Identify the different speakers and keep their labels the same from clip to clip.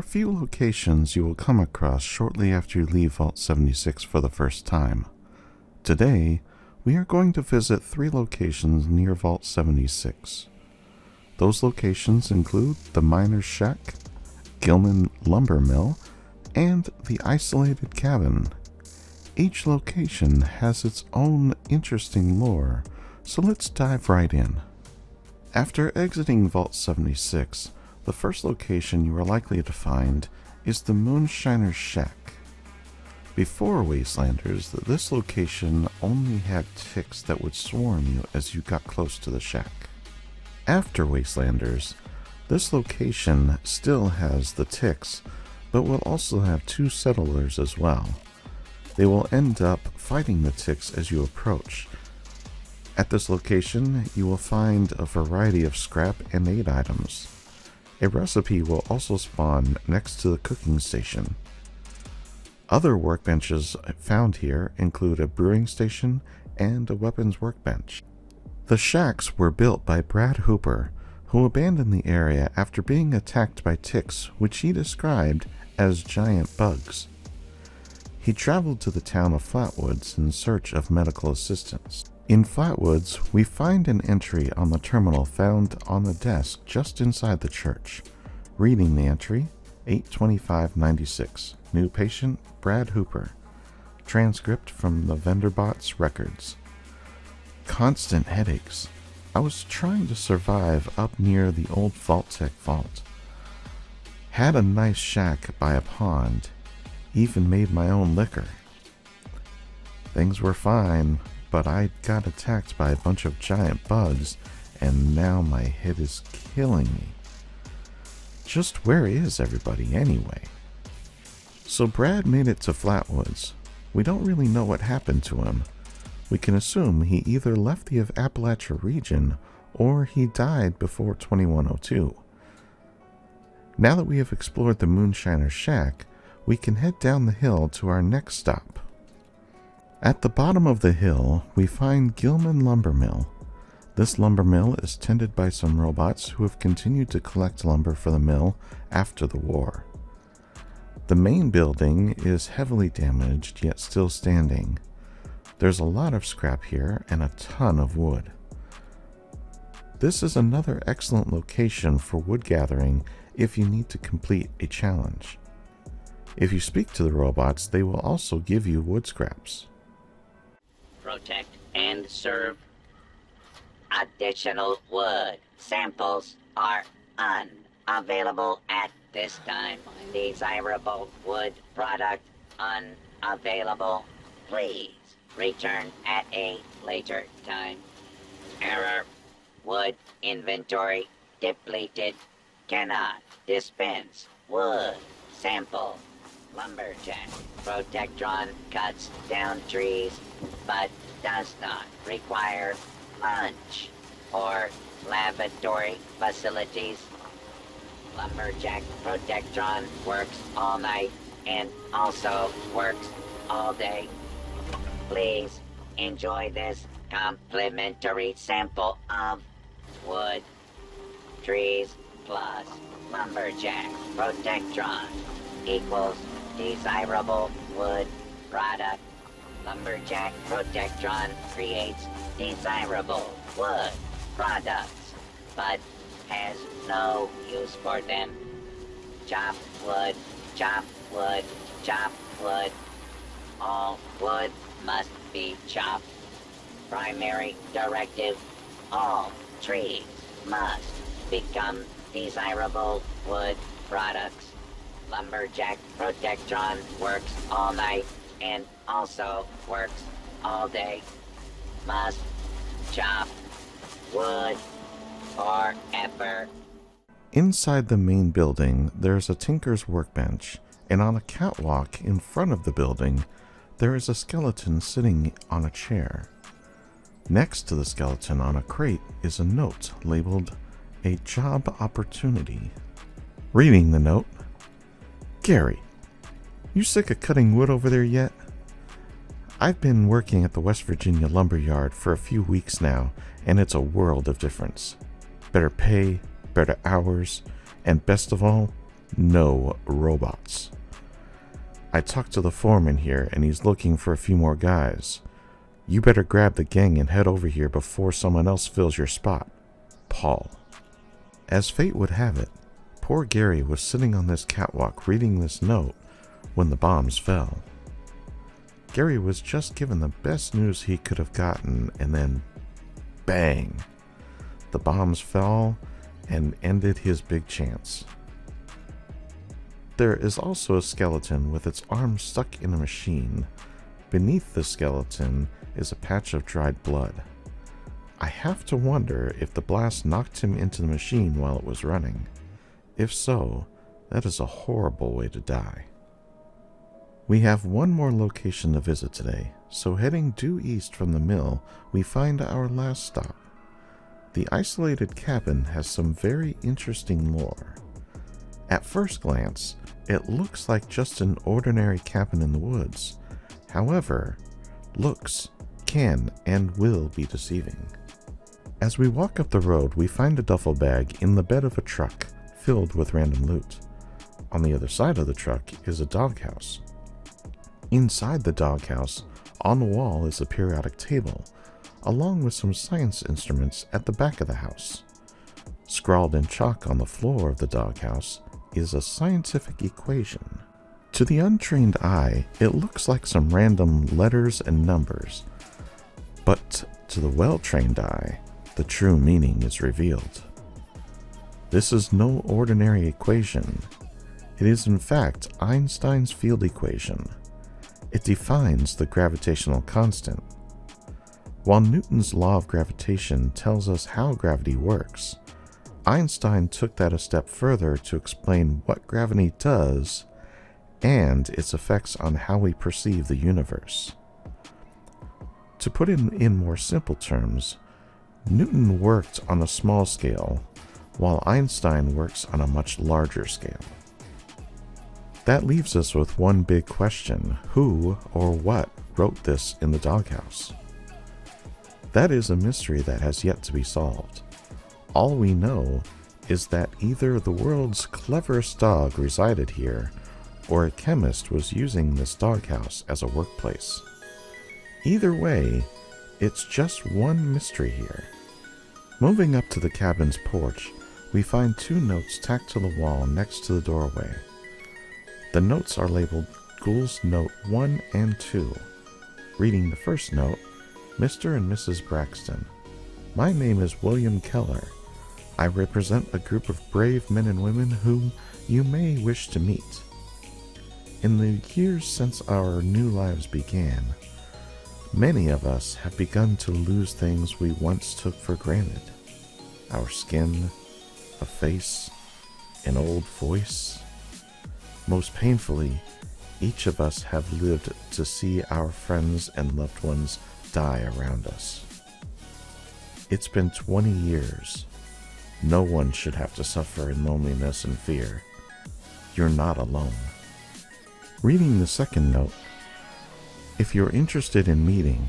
Speaker 1: a few locations you will come across shortly after you leave Vault 76 for the first time. Today, we are going to visit 3 locations near Vault 76. Those locations include the Miner's Shack, Gilman Lumber Mill, and the Isolated Cabin. Each location has its own interesting lore, so let's dive right in. After exiting Vault 76, the first location you are likely to find is the Moonshiner Shack. Before Wastelanders, this location only had ticks that would swarm you as you got close to the shack. After Wastelanders, this location still has the ticks, but will also have 2 settlers as well. They will end up fighting the ticks as you approach. At this location, you will find a variety of scrap and aid items. A recipe will also spawn next to the cooking station. Other workbenches found here include a brewing station and a weapons workbench. The shacks were built by Brad Hooper, who abandoned the area after being attacked by ticks, which he described as giant bugs. He traveled to the town of Flatwoods in search of medical assistance. In Flatwoods, we find an entry on the terminal found on the desk just inside the church. Reading the entry, 8/25/96. New patient, Brad Hooper. Transcript from the VendorBot's records. Constant headaches. I was trying to survive up near the old Vault-Tec vault. Had a nice shack by a pond. Even made my own liquor. Things were fine, but I got attacked by a bunch of giant bugs, and now my head is killing me. Just where is everybody anyway? So Brad made it to Flatwoods. We don't really know what happened to him. We can assume he either left the Appalachia region or he died before 2102. Now that we have explored the Moonshiner Shack, we can head down the hill to our next stop. At the bottom of the hill, we find Gilman Lumber Mill. This lumber mill is tended by some robots who have continued to collect lumber for the mill after the war. The main building is heavily damaged yet still standing. There's a lot of scrap here and a ton of wood. This is another excellent location for wood gathering if you need to complete a challenge. If you speak to the robots, they will also give you wood scraps.
Speaker 2: Protect and serve. Additional wood samples are unavailable at this time. Desirable wood product unavailable. Please return at a later time. Error. Wood inventory depleted. Cannot dispense wood sample. Lumberjack Protectron cuts down trees, but does not require lunch or laboratory facilities. Lumberjack Protectron works all night and also works all day. Please enjoy this complimentary sample of wood. Trees plus Lumberjack Protectron equals desirable wood product. Lumberjack Protectron creates desirable wood products, but has no use for them. Chop wood, chop wood, chop wood. All wood must be chopped. Primary directive, all trees must become desirable wood products. Lumberjack Protectron works all night and also works all day. Must chop wood forever.
Speaker 1: Inside the main building, there's a tinker's workbench, and on a catwalk in front of the building, there is a skeleton sitting on a chair. Next to the skeleton on a crate is a note labeled "A Job Opportunity." Reading the note, "Gary, you sick of cutting wood over there yet? I've been working at the West Virginia lumber yard for a few weeks now, and it's a world of difference. Better pay, better hours, and best of all, no robots. I talked to the foreman here and he's looking for a few more guys. You better grab the gang and head over here before someone else fills your spot. Paul. As fate would have it, poor Gary was sitting on this catwalk reading this note when the bombs fell. Gary was just given the best news he could have gotten, and then bang! The bombs fell and ended his big chance. There is also a skeleton with its arm stuck in a machine. Beneath the skeleton is a patch of dried blood. I have to wonder if the blast knocked him into the machine while it was running. If so, that is a horrible way to die. We have one more location to visit today, so heading due east from the mill, we find our last stop. The isolated cabin has some very interesting lore. At first glance, it looks like just an ordinary cabin in the woods. However, looks can and will be deceiving. As we walk up the road, we find a duffel bag in the bed of a truck filled with random loot. On the other side of the truck is a doghouse. Inside the doghouse, on the wall is a periodic table, along with some science instruments at the back of the house. Scrawled in chalk on the floor of the doghouse is a scientific equation. To the untrained eye, it looks like some random letters and numbers, but to the well-trained eye, the true meaning is revealed. This is no ordinary equation. It is in fact Einstein's field equation. It defines the gravitational constant. While Newton's law of gravitation tells us how gravity works, Einstein took that a step further to explain what gravity does and its effects on how we perceive the universe. To put it in more simple terms, Newton worked on a small scale, while Einstein works on a much larger scale. That leaves us with one big question: who or what wrote this in the doghouse? That is a mystery that has yet to be solved. All we know is that either the world's cleverest dog resided here, or a chemist was using this doghouse as a workplace. Either way, it's just one mystery here. Moving up to the cabin's porch, we find two notes tacked to the wall next to the doorway. The notes are labeled Ghouls Note 1 and 2. Reading the first note, Mr. and Mrs. Braxton. My name is William Keller. I represent a group of brave men and women whom you may wish to meet. In the years since our new lives began, many of us have begun to lose things we once took for granted. Our skin, a face, an old voice. Most painfully, each of us have lived to see our friends and loved ones die around us. It's been 20 years. No one should have to suffer in loneliness and fear. You're not alone. Reading the second note, if you're interested in meeting,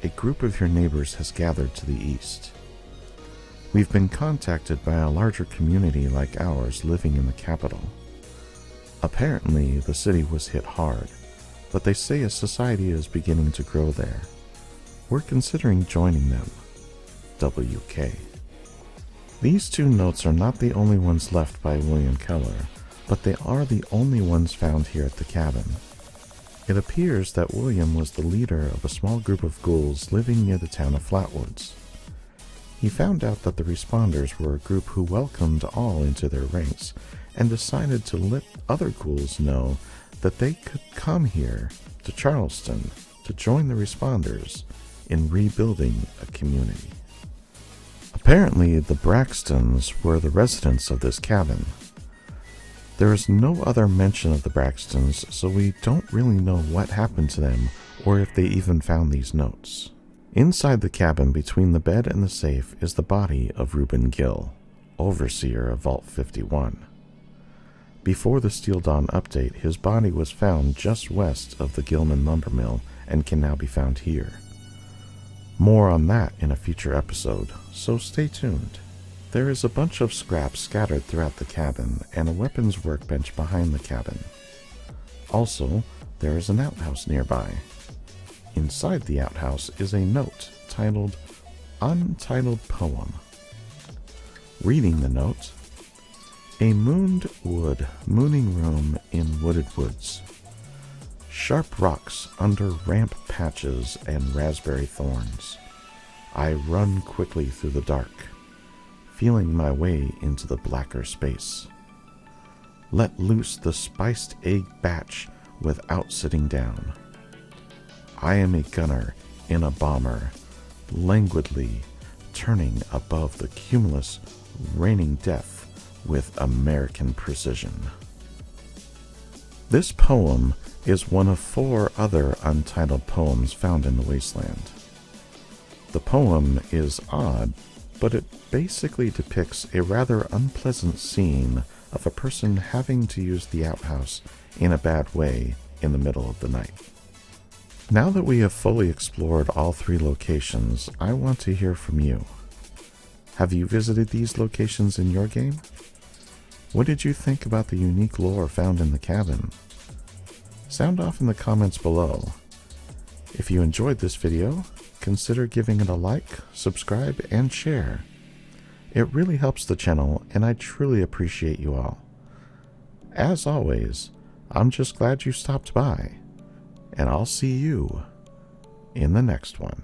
Speaker 1: a group of your neighbors has gathered to the east. We've been contacted by a larger community like ours living in the capital. Apparently, the city was hit hard, but they say a society is beginning to grow there. We're considering joining them. WK. These two notes are not the only ones left by William Keller, but they are the only ones found here at the cabin. It appears that William was the leader of a small group of ghouls living near the town of Flatwoods. He found out that the responders were a group who welcomed all into their ranks and decided to let other ghouls know that they could come here to Charleston to join the responders in rebuilding a community. Apparently, the Braxtons were the residents of this cabin. There is no other mention of the Braxtons, so we don't really know what happened to them or if they even found these notes. Inside the cabin between the bed and the safe is the body of Reuben Gill, overseer of Vault 51. Before the Steel Dawn update, his body was found just west of the Gilman Lumber Mill and can now be found here. More on that in a future episode, so stay tuned. There is a bunch of scraps scattered throughout the cabin and a weapons workbench behind the cabin. Also, there is an outhouse nearby. Inside the outhouse is a note titled Untitled Poem. Reading the note: a mooned wood, mooning room in wooded woods. Sharp rocks under ramp patches and raspberry thorns. I run quickly through the dark, feeling my way into the blacker space. Let loose the spiced egg batch without sitting down. I am a gunner in a bomber, languidly turning above the cumulus, raining death with American precision. This poem is one of 4 other untitled poems found in the wasteland. The poem is odd, but it basically depicts a rather unpleasant scene of a person having to use the outhouse in a bad way in the middle of the night. Now that we have fully explored all 3 locations, I want to hear from you. Have you visited these locations in your game? What did you think about the unique lore found in the cabin? Sound off in the comments below. If you enjoyed this video, consider giving it a like, subscribe, and share. It really helps the channel, and I truly appreciate you all. As always, I'm just glad you stopped by, and I'll see you in the next one.